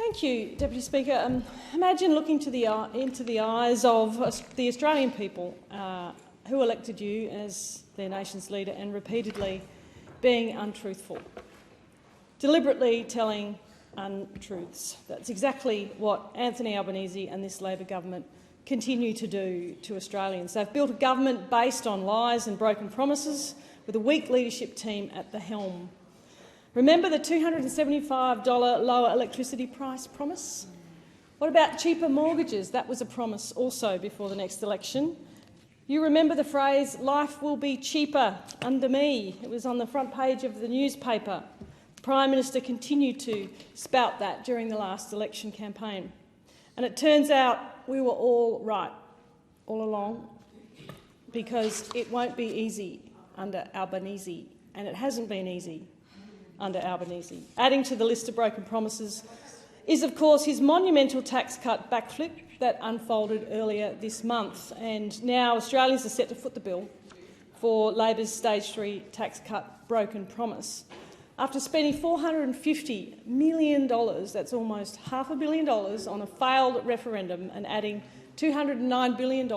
Thank you, Deputy Speaker. Imagine looking into the eyes of the Australian people who elected you as their nation's leader and repeatedly being untruthful, deliberately telling untruths. That's exactly what Anthony Albanese and this Labor government continue to do to Australians. They've built a government based on lies and broken promises with a weak leadership team at the helm. Remember the $275 lower electricity price promise? What about cheaper mortgages? That was a promise also before the next election. You remember the phrase, "Life will be cheaper under me." It was on the front page of the newspaper. The Prime Minister continued to spout that during the last election campaign. And it turns out we were all right all along, because it won't be easy under Albanese, and it hasn't been easy under Albanese. Adding to the list of broken promises is, of course, his monumental tax cut backflip that unfolded earlier this month. And now Australians are set to foot the bill for Labor's Stage 3 tax cut broken promise. After spending $450 million, that's almost $500 million, on a failed referendum and adding $209 billion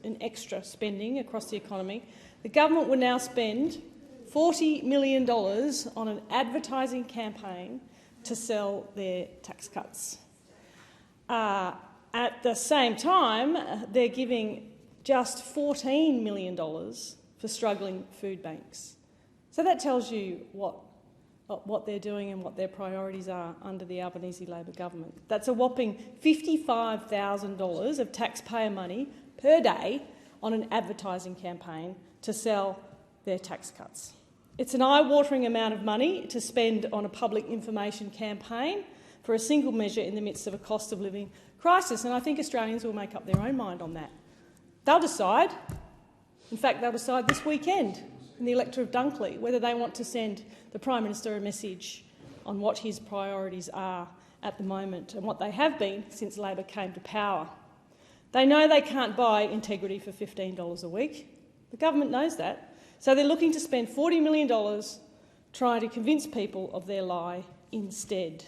in extra spending across the economy, the government will now spend $40 million on an advertising campaign to sell their tax cuts. At the same time, they're giving just $14 million for struggling food banks. So that tells you what they're doing and what their priorities are under the Albanese Labor government. That's a whopping $55,000 of taxpayer money per day on an advertising campaign to sell their tax cuts. It's an eye-watering amount of money to spend on a public information campaign for a single measure in the midst of a cost of living crisis, and I think Australians will make up their own mind on that. They'll decide. In fact, they'll decide this weekend in the electorate of Dunkley whether they want to send the Prime Minister a message on what his priorities are at the moment and what they have been since Labor came to power. They know they can't buy integrity for $15 a week. The government knows that. So they're looking to spend $40 million trying to convince people of their lie instead.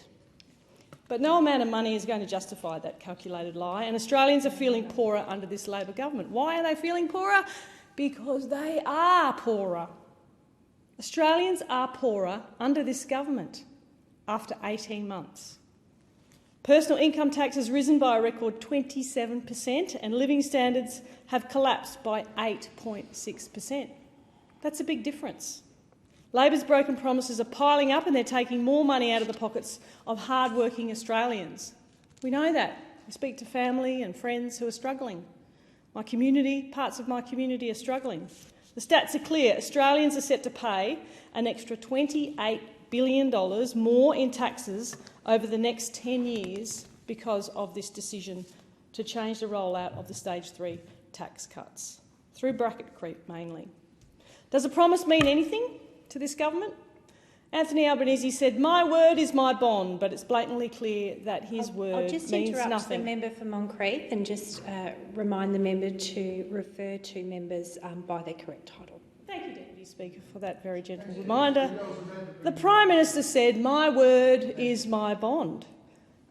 But no amount of money is going to justify that calculated lie, and Australians are feeling poorer under this Labor government. Why are they feeling poorer? Because they are poorer. Australians are poorer under this government after 18 months. Personal income tax has risen by a record 27%, and living standards have collapsed by 8.6%. That's a big difference. Labor's broken promises are piling up and they're taking more money out of the pockets of hard-working Australians. We know that. We speak to family and friends who are struggling. Parts of my community are struggling. The stats are clear. Australians are set to pay an extra $28 billion more in taxes over the next 10 years because of this decision to change the rollout of the Stage 3 tax cuts, through bracket creep mainly. Does a promise mean anything to this government? Anthony Albanese said, "My word is my bond," but it's blatantly clear that his word means nothing. I'll just interrupt the member for Moncrieff and just remind the member to refer to members by their correct title. Thank you, Deputy Speaker, for that very gentle reminder. The Prime Minister said, "My word is my bond,"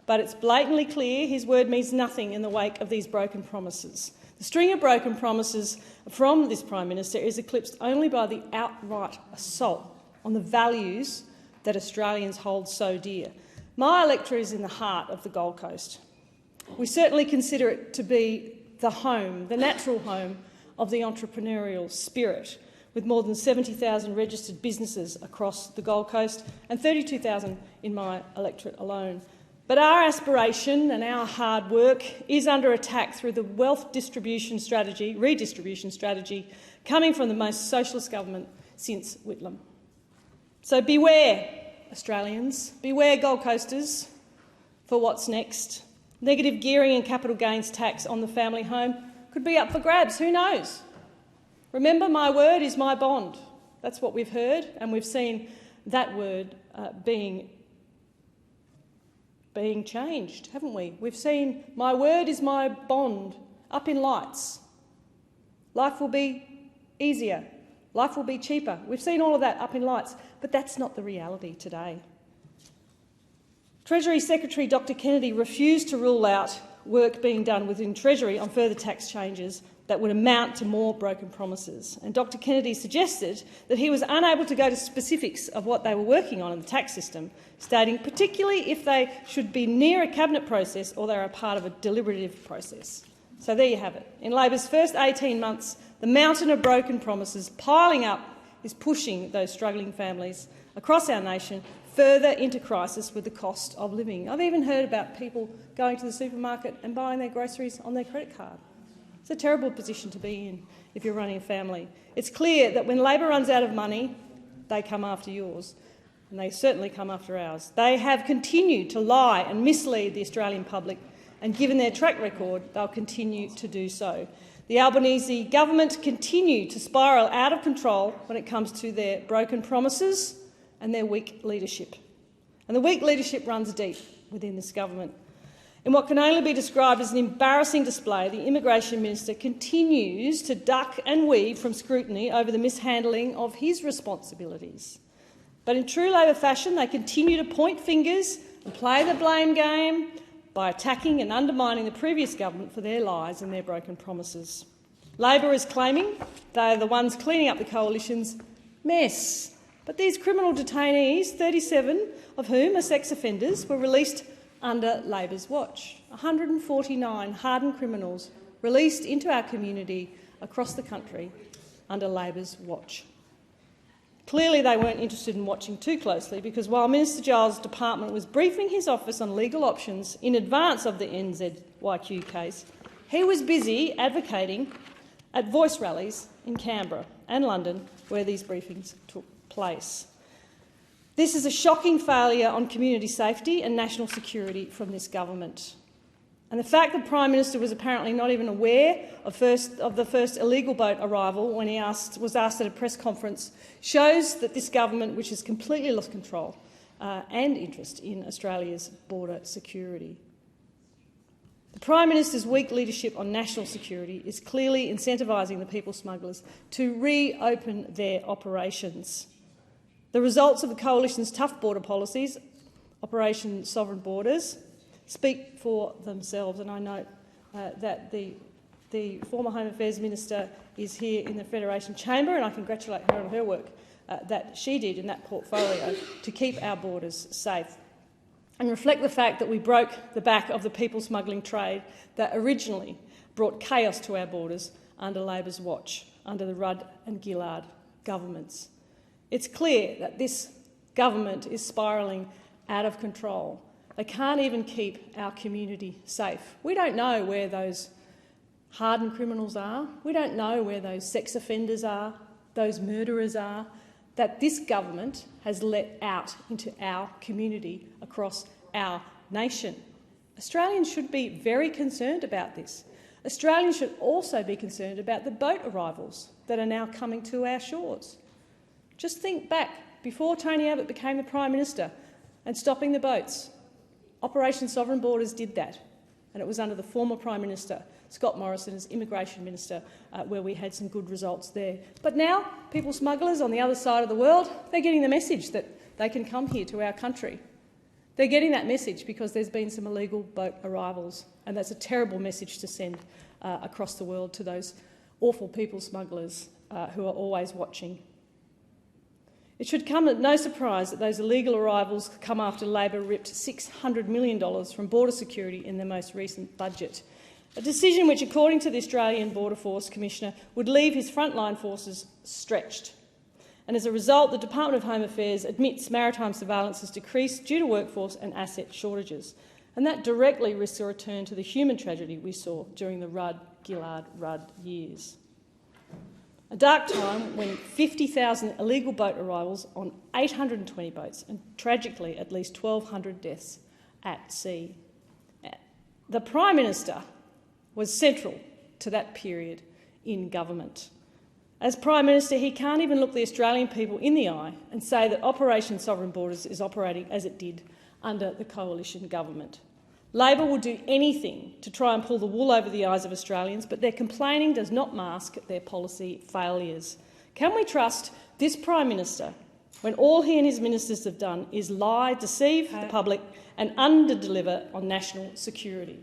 but it's blatantly clear his word means nothing in the wake of these broken promises. The string of broken promises from this Prime Minister is eclipsed only by the outright assault on the values that Australians hold so dear. My electorate is in the heart of the Gold Coast. We certainly consider it to be the home, the natural home of the entrepreneurial spirit, with more than 70,000 registered businesses across the Gold Coast and 32,000 in my electorate alone. But our aspiration and our hard work is under attack through the wealth redistribution strategy coming from the most socialist government since Whitlam. So beware, Australians, beware Gold Coasters, for what's next. Negative gearing and capital gains tax on the family home could be up for grabs, who knows? Remember, my word is my bond. That's what we've heard, and we've seen that word being changed, haven't we? We've seen my word is my bond up in lights. Life will be easier. Life will be cheaper. We've seen all of that up in lights, but that's not the reality today. Treasury Secretary Dr Kennedy refused to rule out work being done within Treasury on further tax changes that would amount to more broken promises. And Dr Kennedy suggested that he was unable to go to specifics of what they were working on in the tax system, stating particularly if they should be near a cabinet process or they are a part of a deliberative process. So there you have it. In Labor's first 18 months, the mountain of broken promises piling up is pushing those struggling families across our nation further into crisis with the cost of living. I've even heard about people going to the supermarket and buying their groceries on their credit card. It's a terrible position to be in if you're running a family. It's clear that when Labor runs out of money, they come after yours, and they certainly come after ours. They have continued to lie and mislead the Australian public, and given their track record, they'll continue to do so. The Albanese Government continue to spiral out of control when it comes to their broken promises and their weak leadership. And the weak leadership runs deep within this government. In what can only be described as an embarrassing display, the Immigration Minister continues to duck and weave from scrutiny over the mishandling of his responsibilities. But in true Labor fashion, they continue to point fingers and play the blame game by attacking and undermining the previous government for their lies and their broken promises. Labor is claiming they are the ones cleaning up the coalition's mess. But these criminal detainees, 37 of whom are sex offenders, were released under Labor's watch. 149 hardened criminals released into our community across the country under Labor's watch. Clearly they weren't interested in watching too closely, because while Minister Giles' department was briefing his office on legal options in advance of the NZYQ case, he was busy advocating at voice rallies in Canberra and London where these briefings took place. This is a shocking failure on community safety and national security from this government. And the fact that the Prime Minister was apparently not even aware of the first illegal boat arrival when he was asked at a press conference shows that this government, which has completely lost control and interest in Australia's border security. The Prime Minister's weak leadership on national security is clearly incentivising the people smugglers to reopen their operations. The results of the Coalition's tough border policies, Operation Sovereign Borders, speak for themselves, and I note that the former Home Affairs Minister is here in the Federation Chamber, and I congratulate her on her work that she did in that portfolio to keep our borders safe and reflect the fact that we broke the back of the people smuggling trade that originally brought chaos to our borders under Labor's watch, under the Rudd and Gillard governments. It's clear that this government is spiralling out of control. They can't even keep our community safe. We don't know where those hardened criminals are. We don't know where those sex offenders are, those murderers are, that this government has let out into our community across our nation. Australians should be very concerned about this. Australians should also be concerned about the boat arrivals that are now coming to our shores. Just think back, before Tony Abbott became the Prime Minister and stopping the boats, Operation Sovereign Borders did that, and it was under the former Prime Minister, Scott Morrison, as Immigration Minister, where we had some good results there. But now, people smugglers on the other side of the world, they're getting the message that they can come here to our country. They're getting that message because there's been some illegal boat arrivals, and that's a terrible message to send across the world to those awful people smugglers who are always watching. It should come as no surprise that those illegal arrivals come after Labor ripped $600 million from border security in their most recent budget, a decision which, according to the Australian Border Force Commissioner, would leave his frontline forces stretched. And as a result, the Department of Home Affairs admits maritime surveillance has decreased due to workforce and asset shortages. And that directly risks a return to the human tragedy we saw during the Rudd-Gillard-Rudd years. A dark time when 50,000 illegal boat arrivals on 820 boats and, tragically, at least 1,200 deaths at sea. The Prime Minister was central to that period in government. As Prime Minister, he can't even look the Australian people in the eye and say that Operation Sovereign Borders is operating as it did under the coalition government. Labor will do anything to try and pull the wool over the eyes of Australians, but their complaining does not mask their policy failures. Can we trust this Prime Minister when all he and his ministers have done is lie, deceive the public and under-deliver on national security.